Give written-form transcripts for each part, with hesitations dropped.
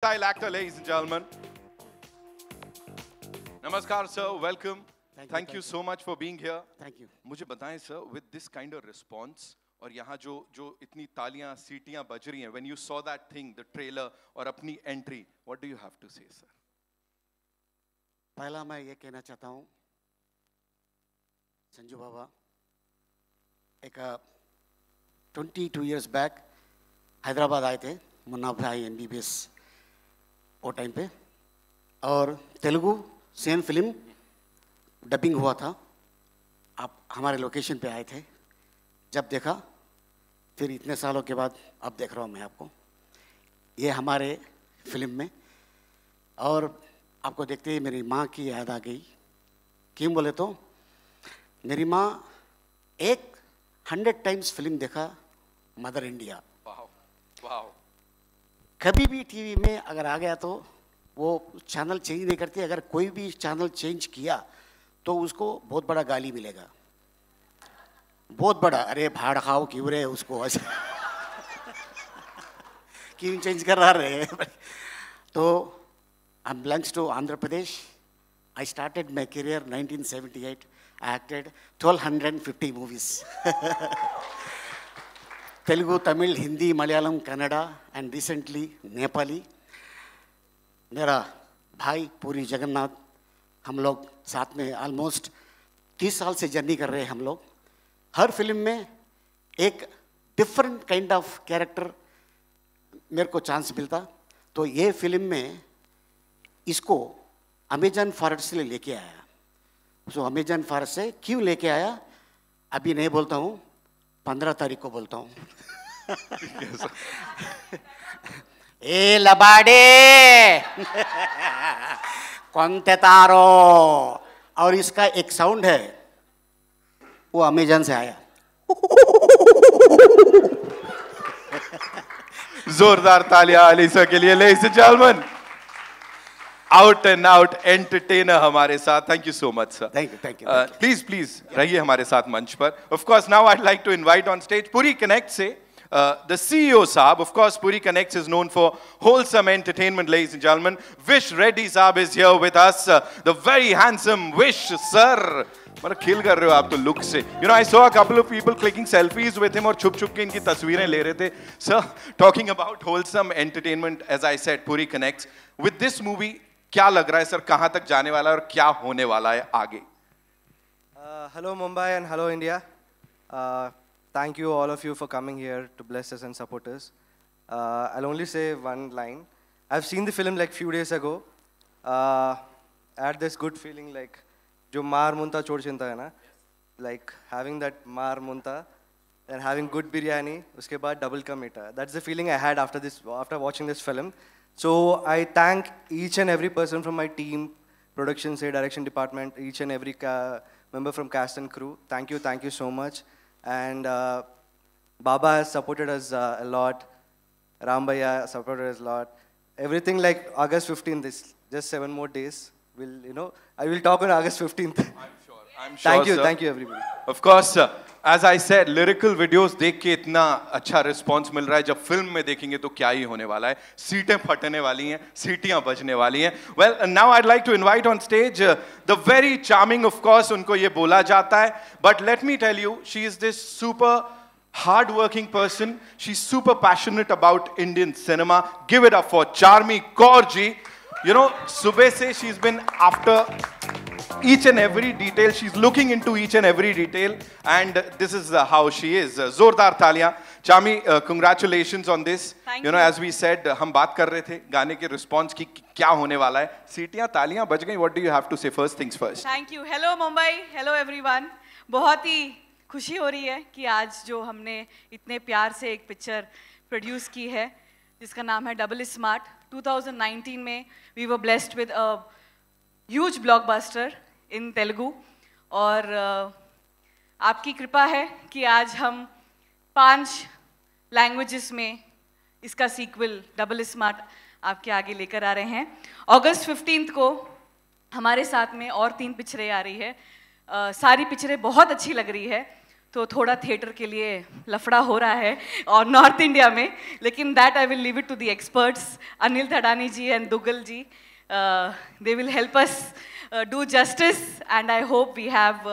Style actor, ladies and gentlemen. Namaskar, sir. Welcome. Thank you so much for being here. Thank you. मुझे बताएं, sir, with this kind of response और यहाँ जो इतनी तालियां सीटियां बज रही हैं, when you saw that thing, the trailer और अपनी entry, what do you have to say, sir? पहला मैं ये कहना चाहता हूँ, संजू बाबा, एक 22 years back हैदराबाद आए थे, मुन्ना भाई MBBS वो टाइम पे, और तेलुगु सेम फिल्म डबिंग हुआ था. आप हमारे लोकेशन पे आए थे. जब देखा, फिर इतने सालों के बाद अब देख रहा हूँ मैं आपको ये हमारे फिल्म में. और आपको देखते ही मेरी माँ की याद आ गई. क्यों बोले तो मेरी माँ 100 times फिल्म देखा मदर इंडिया. Wow. कभी भी टीवी में अगर आ गया तो वो चैनल चेंज नहीं करती. अगर कोई भी चैनल चेंज किया तो उसको बहुत बड़ा गाली मिलेगा, बहुत बड़ा. अरे भाड़ खाओ क्यों रे उसको ऐसे क्यों चेंज कर रहा रे. तो I belongs to Andhra Pradesh. I started my career 1978. I acted 1250 movies. Telugu, Tamil, Hindi, Malayalam, Kannada, and recently Nepali. मेरा भाई पूरी जगन्नाथ, हम लोग साथ में ऑलमोस्ट 30 साल से जर्नी कर रहे हैं. हम लोग हर फिल्म में एक डिफरेंट काइंड ऑफ कैरेक्टर मेरे को चांस मिलता. तो ये फिल्म में इसको अमेजन फॉरेस्ट से लेके आया. सो अमेजन फॉरेस्ट से क्यों लेके आया अभी नहीं बोलता हूँ, 15 तारीख को बोलता हूँ. ए लबाडे कौनते तारो. और इसका एक साउंड है वो अमेजन से आया. जोरदार तालियां अलीसा के लिए, ladies and gentlemen. Out and out entertainer हमारे साथ. Thank you so much, sir. Thank you. Please रहिए हमारे साथ मंच पर. Of course, now I'd like to invite on stage Puri Connect से the CEO साहब. Of course, Puri Connects is known for wholesome entertainment, ladies and gentlemen. Vish Reddy साहब is here with us. The very handsome Vish sir. मतलब खेल कर रहे हो आप तो लुक से. You know, I saw a couple of people clicking selfies with him और छुप छुप के इनकी तस्वीरें ले रहे थे. Sir, talking about wholesome entertainment, as I said, Puri Connects. With this movie, क्या लग रहा है सर, कहाँ तक जाने वाला है और क्या होने वाला है आगे? Hello Mumbai and hello India. Thank you all of you for coming here to bless us and support us. I'll only say one line. I've seen the film like few days ago. I had this good feeling like जो मार मुंता छोड़ चिंता है ना, like having that मार मुंता and having good biryani, उसके बाद double का मीठा. That's the feeling I had after watching this film. So I thank each and every person from my team, production, say direction department, each and every member from cast and crew. Thank you so much. And Baba has supported us a lot. Ram Bhaiya supported us a lot. Everything like August 15th is just 7 more days. I will talk on August 15th. I'm sure. Thank you everybody. Of course, sir. As I said, lyrical videos देख के इतना अच्छा response मिल रहा है, जब film में देखेंगे तो क्या ही होने वाला है. सीटें फटने वाली हैं, सीटियां बजने वाली हैं. Well, now I'd like to invite on stage the very charming, of course, उनको ये बोला जाता है. But let me tell you, she is this super hard-working person. She's super passionate about Indian cinema. Give it up for Charmi Kaur ji. You know, सुबह से she's been after each and every detail. She's looking into each and every detail, and this is how she is. Zordar तालियां. Charmi, congratulations on this. Thank you know, you. as we said, हम बात कर रहे थे गाने के response की क्या होने वाला है. सीटियां तालियां बज गई. What do you have to say? First things first. Thank you. Hello Mumbai, hello everyone. बहुत ही खुशी हो रही है कि आज जो हमने इतने प्यार से एक पिक्चर प्रोड्यूस की है जिसका नाम है डबल स्मार्ट. 2019 में we were blessed with a huge blockbuster in Telugu, और आपकी कृपा है कि आज हम 5 लैंग्वेजेस में इसका सीक्वल डबल स्मार्ट आपके आगे लेकर आ रहे हैं. अगस्त 15 को हमारे साथ में और 3 पिक्चरें आ रही है. सारी पिक्चरें बहुत अच्छी लग रही है. तो थोड़ा थिएटर के लिए लफड़ा हो रहा है और नॉर्थ इंडिया में, लेकिन that I will leave it to the experts, Anil Thadani ji and Duggal ji. They will help us do justice, and I hope we have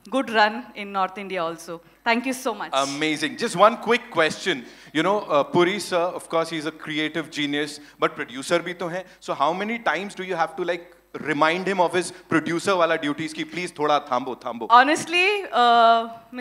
good run in North India also. Thank you so much. Amazing. Just one quick question. You know, Puri sir, of course, he's a creative genius, but producer bhi to hai. So how many times do you have to like remind him of his producer wala duties ki please thoda thambo? Honestly,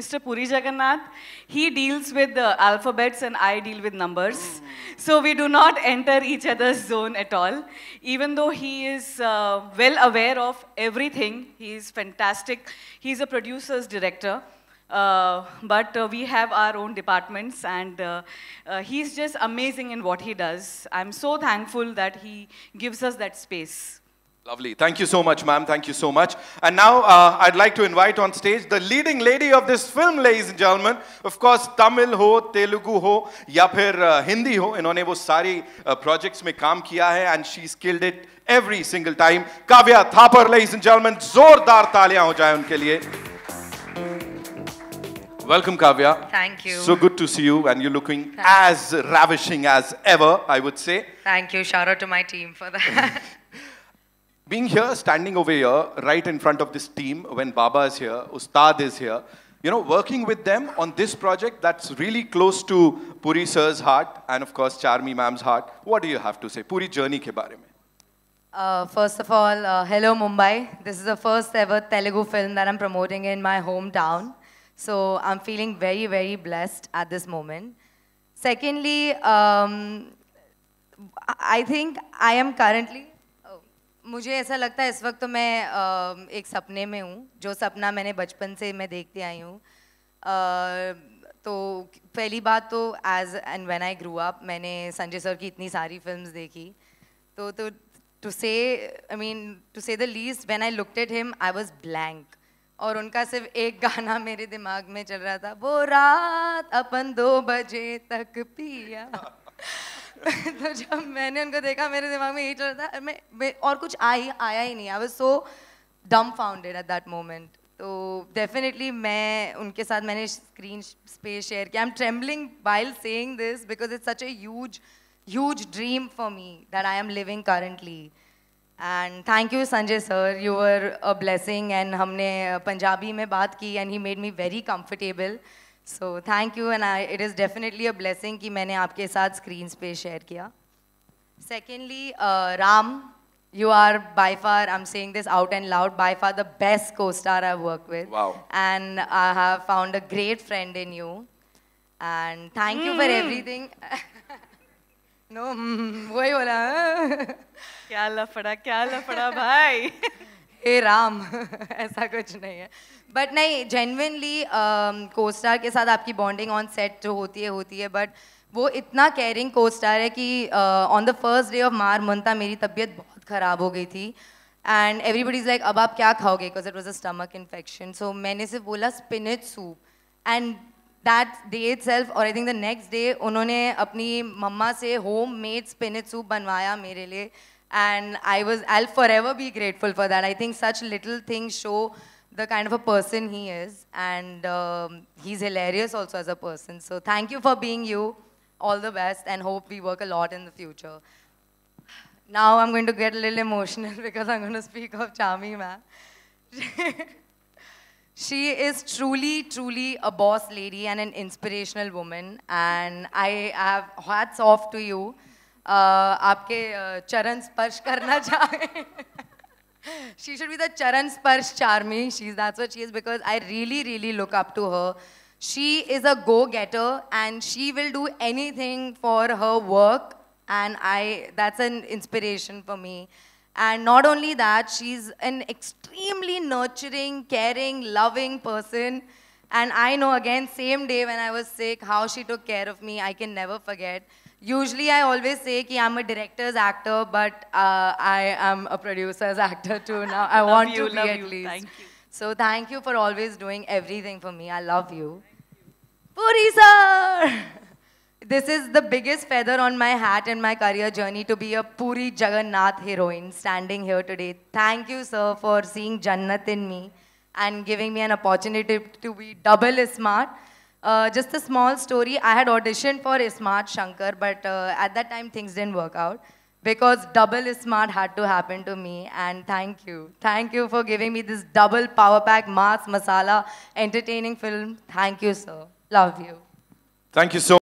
Mr. Puri Jagannath, he deals with the alphabets and I deal with numbers. So we do not enter each other's zone at all. Even though he is well aware of everything, he is fantastic. He's a producer's director. But we have our own departments, and he's just amazing in what he does. I'm so thankful that he gives us that space. Lovely. Thank you so much, ma'am. Thank you so much. And now I'd like to invite on stage the leading lady of this film, ladies and gentlemen. Of course, Tamil ho, Telugu ho, ya phir Hindi ho. इन्होंने वो सारी projects में काम किया है, and she's killed it every single time. Kavya Thapar, ladies and gentlemen. जोरदार तालियां हो जाए उनके लिए. Welcome, Kavya. Thank you. So good to see you, and you're looking as ravishing as ever, I would say. Thank you. Shout out to my team for that. Being here, standing over here, right in front of this team, when Baba is here, Ustad is here, you know, working with them on this project that's really close to Puri sir's heart, and of course, Charmi ma'am's heart. What do you have to say? Puri journey ke baare mein. First of all, hello Mumbai. This is the first ever Telugu film that I'm promoting in my hometown. So I'm feeling very, very blessed at this moment. Secondly, I think I am currently, मुझे ऐसा लगता है इस वक्त तो मैं एक सपने में हूँ, जो सपना मैंने बचपन से मैं देखती आई हूँ. तो पहली बात तो as and when I grew up मैंने संजय सर की इतनी सारी फिल्म्स देखी, तो टू से आई मीन टू से the least when I looked at him I was blank, और उनका सिर्फ एक गाना मेरे दिमाग में चल रहा था, वो रात अपन 2 बजे तक पिया. तो जब मैंने उनको देखा मेरे दिमाग में यही चल रहा था, मैं और कुछ आया ही नहीं. I was so dumbfounded at that moment. तो डेफिनेटली मैं उनके साथ मैंने स्क्रीन स्पेस शेयर किया. I am trembling while saying this because it's such a huge dream for me that I am living currently. And thank you Sanjay sir, you were a blessing, and हमने पंजाबी में बात की and he made me very comfortable. So thank you, and it is definitely a blessing कि मैंने आपके साथ screen space share किया. Secondly, Ram, you are by far, I'm saying this out and loud, by far the best co-star I've worked with. Wow. And I have found a great friend in you. And thank you for everything. No, वही बोला. क्या लफड़ा भाई. हे राम. ऐसा कुछ नहीं है. But नहीं, जेन्युइनली को स्टार के साथ आपकी बॉन्डिंग ऑन सेट जो होती है, बट वो इतना केयरिंग को स्टार है कि on the first day of मार मुंता मेरी तबीयत बहुत ख़राब हो गई थी, एंड एवरीबडी इज़ लाइक अब आप क्या खाओगे, because it was a stomach infection. So मैंने सिर्फ बोला spinach soup, and that day itself, और I think the next day उन्होंने अपनी मम्मा से होम मेड स्पिनच सूप बनवाया मेरे लिए, and I'll forever be grateful for that. I think such little things show the kind of a person he is, and he's hilarious also as a person. So thank you for being you. All the best, and hope we work a lot in the future. Now I'm going to get a little emotional because I'm going to speak of Charmi ma'am. She is truly a boss lady and an inspirational woman, and I have hats off to you. आपके चरण स्पर्श करना चाहे. She should be the Charan Sparsh Charmi. That's what she is, because I really look up to her. She is a go-getter and she will do anything for her work, and that's an inspiration for me. And not only that, she's an extremely nurturing, caring, loving person. And I know, again, same day when I was sick, how she took care of me, I can never forget. Usually I always say that I'm a director's actor, but I am a producer's actor too now. I want to be at least. Thank you. So thank you for always doing everything for me. I love you. Puri sir! This is the biggest feather on my hat in my career journey, to be a Puri Jagannath heroine standing here today. Thank you, sir, for seeing Jannat in me. and giving me an opportunity to be double smart. Just a small story. I had auditioned for Smart Shankar, but at that time things didn't work out because double smart had to happen to me. And thank you. Thank you for giving me this double power pack, mass masala, entertaining film. Thank you, sir. Love you. Thank you so